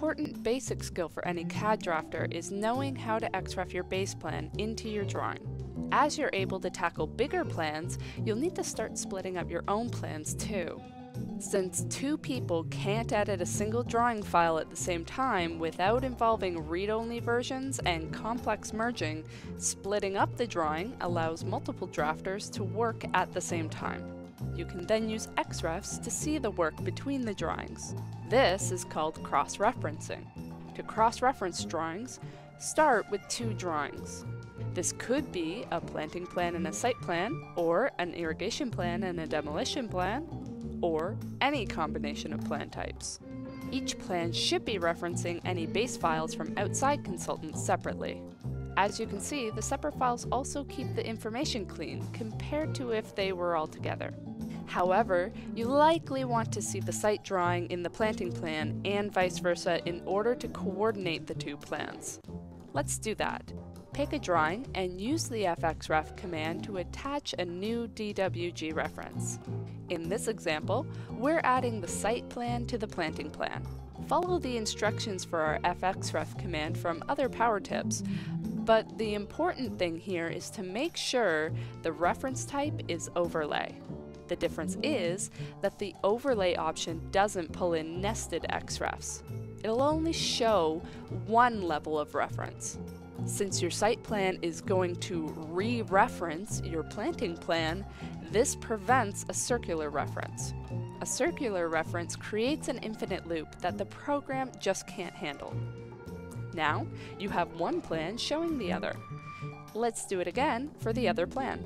important basic skill for any CAD drafter is knowing how to Xref your base plan into your drawing. As you're able to tackle bigger plans, you'll need to start splitting up your own plans too. Since two people can't edit a single drawing file at the same time without involving read-only versions and complex merging, splitting up the drawing allows multiple drafters to work at the same time. You can then use Xrefs to see the work between the drawings. This is called cross-referencing. To cross-reference drawings, start with two drawings. This could be a planting plan and a site plan, or an irrigation plan and a demolition plan, or any combination of plan types. Each plan should be referencing any base files from outside consultants separately. As you can see, the separate files also keep the information clean compared to if they were all together. However, you likely want to see the site drawing in the planting plan and vice versa in order to coordinate the two plans. Let's do that. Pick a drawing and use the fxREF command to attach a new DWG reference. In this example, we're adding the site plan to the planting plan. Follow the instructions for our fxREF command from other power tips, but the important thing here is to make sure the reference type is overlay. The difference is that the overlay option doesn't pull in nested Xrefs. It'll only show one level of reference. Since your site plan is going to re-reference your planting plan, this prevents a circular reference. A circular reference creates an infinite loop that the program just can't handle. Now, you have one plan showing the other. Let's do it again for the other plan.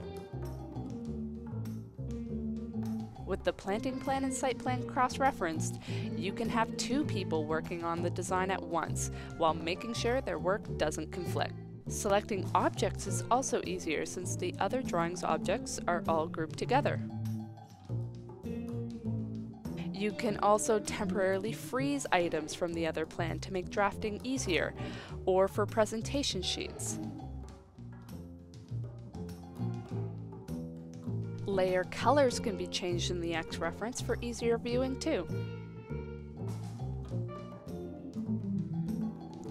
With the planting plan and site plan cross-referenced, you can have two people working on the design at once while making sure their work doesn't conflict. Selecting objects is also easier since the other drawing's objects are all grouped together. You can also temporarily freeze items from the other plan to make drafting easier, or for presentation sheets. Layer colors can be changed in the Xreference for easier viewing too.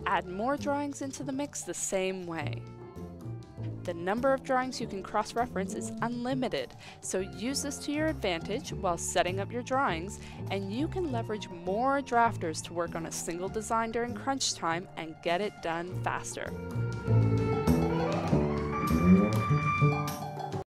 Add more drawings into the mix the same way. The number of drawings you can cross-reference is unlimited, so use this to your advantage while setting up your drawings, and you can leverage more drafters to work on a single design during crunch time and get it done faster.